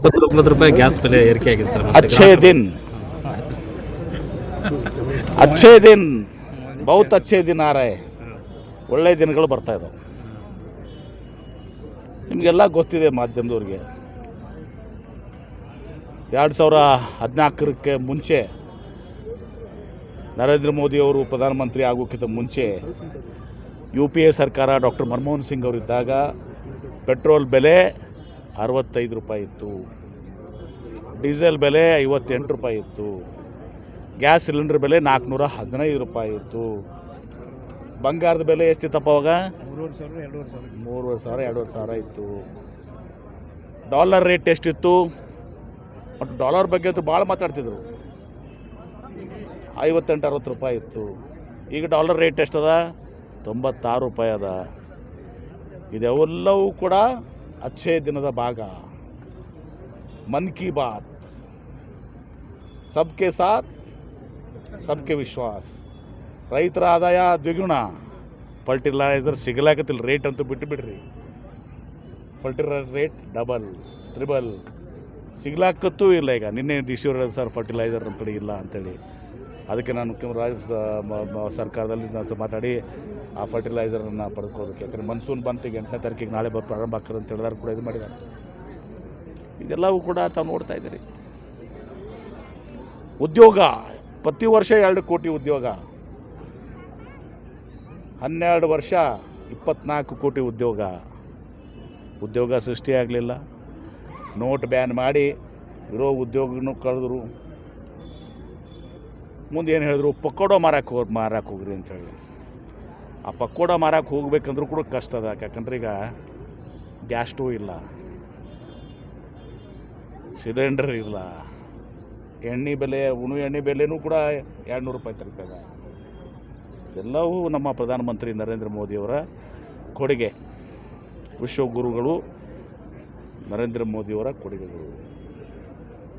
29 ರೂಪಾಯಿ ಗ್ಯಾಸ್ ಬೆಲೆ ಏರಿಕೆ ಆಗಿದೆ ಸರ್. अच्छे दिन बहुत अच्छे दिन आ रहे ಒಳ್ಳೆಯ ದಿನಗಳು ಬರ್ತಾ ಇದ್ದಾವೆ. ನಿಮಗೆಲ್ಲ ಗೊತ್ತಿದೆ ಮಾಧ್ಯಮದವ್ರಿಗೆ 2014ಕ್ಕೆ ಮುಂಚೆ ನರೇಂದ್ರ ಮೋದಿಯವರು ಪ್ರಧಾನಮಂತ್ರಿ ಆಗೋಕ್ಕಿಂತ ಮುಂಚೆ UPA ಸರ್ಕಾರ ಡಾಕ್ಟರ್ ಮನಮೋಹನ್ ಸಿಂಗ್ ಅವರಿದ್ದಾಗ ಪೆಟ್ರೋಲ್ ಬೆಲೆ 65 ರೂಪಾಯಿ ಇತ್ತು, ಡೀಸೆಲ್ ಬೆಲೆ 58 ರೂಪಾಯಿ ಇತ್ತು, ಗ್ಯಾಸ್ ಸಿಲಿಂಡರ್ ಬೆಲೆ 415 ರೂಪಾಯಿ ಇತ್ತು, ಬಂಗಾರದ ಬೆಲೆ ಎಷ್ಟಿತ್ತಪ್ಪ ಅವಾಗ 3,500 ಇತ್ತು, ಡಾಲರ್ ರೇಟ್ ಎಷ್ಟಿತ್ತು, ಮತ್ತು ಡಾಲರ್ ಬಗ್ಗೆ ಅಂತೂ ಭಾಳ ಮಾತಾಡ್ತಿದ್ರು, 58-60 ರೂಪಾಯಿ ಇತ್ತು. ಈಗ ಡಾಲರ್ ರೇಟ್ ಎಷ್ಟದ 96 ರೂಪಾಯಿ ಅದ. ಇದೆಲ್ಲವೂ ಕೂಡ ಅಚ್ಚೇ ದಿನದ ಭಾಗ. ಮನ್ ಕಿ ಬಾತ್, ಸಬ್ಕೆ ಸಾಥ್ ಸಬ್ಕೆ ವಿಶ್ವಾಸ್. ರೈತರ ಆದಾಯ ದ್ವಿಗುಣ, ಫರ್ಟಿಲೈಸರ್ ಸಿಗಲಾಕತ್ತಿಲ್ಲ, ರೇಟ್ ಅಂತೂ ಬಿಟ್ಟುಬಿಡ್ರಿ, ಫರ್ಟಿಲೈಸರ್ ರೇಟ್ ಡಬಲ್ ತ್ರಿಬಲ್ ಸಿಗ್ಲಾಕತ್ತೂ ಇಲ್ಲ. ಈಗ ನಿನ್ನೆ DC ಸರ್ ಫರ್ಟಿಲೈಸರ್ ನಮ್ಮ ಕಡೆ ಇಲ್ಲ ಅಂಥೇಳಿ, ಅದಕ್ಕೆ ನಾನು ಸರ್ಕಾರದಲ್ಲಿ ನಾನು ಮಾತಾಡಿ ಆ ಫರ್ಟಿಲೈಸರನ್ನು ಪಡ್ಕೋಬೇಕು. ಯಾಕಂದರೆ ಮನ್ಸೂನ್ ಬಂತು, ಈಗ 8ನೇ ತಾರೀಕಿಗೆ ನಾಳೆ ಪ್ರಾರಂಭ ಆಗ್ತದೆ ಅಂತ ಹೇಳಿದಾರೆ ಕೂಡ ಇದು ಮಾಡಿದ್ದಾರೆ. ಇದೆಲ್ಲವೂ ಕೂಡ ತಾವು ನೋಡ್ತಾ ಇದ್ದೀರಿ. ಉದ್ಯೋಗ ಪ್ರತಿ ವರ್ಷ 2 ಕೋಟಿ ಉದ್ಯೋಗ, 12 ವರ್ಷ 24 ಕೋಟಿ ಉದ್ಯೋಗ ಸೃಷ್ಟಿಯಾಗಲಿಲ್ಲ. ನೋಟ್ ಬ್ಯಾನ್ ಮಾಡಿ ಇರೋ ಉದ್ಯೋಗನೂ ಕಳೆದ್ರು. ಮುಂದೆ ಏನು ಹೇಳಿದ್ರು, ಪಕೋಡ ಮಾರಕ್ಕೆ ಹೋಗ್ರಿ ಅಂಥೇಳಿ. ಆ ಪಕೋಡ ಮಾರಕ್ಕೆ ಹೋಗ್ಬೇಕಂದ್ರೂ ಕೂಡ ಕಷ್ಟ ಅದ. ಯಾಕಂದ್ರೆ ಈಗ ಗ್ಯಾಸ್ ಸ್ಟವ್ ಇಲ್ಲ, ಸಿಲಿಂಡರ್ ಇಲ್ಲ, ಎಣ್ಣೆ ಬೆಲೆ ಎಣ್ಣೆ ಬೆಲೆನೂ ಕೂಡ 200 ರೂಪಾಯಿ ತರ್ತಾರೆ. ಎಲ್ಲವೂ ನಮ್ಮ ಪ್ರಧಾನಮಂತ್ರಿ ನರೇಂದ್ರ ಮೋದಿಯವರ ಕೊಡುಗೆ, ವಿಶ್ವಗುರುಗಳು ನರೇಂದ್ರ ಮೋದಿಯವರ ಕೊಡುಗೆಗಳು.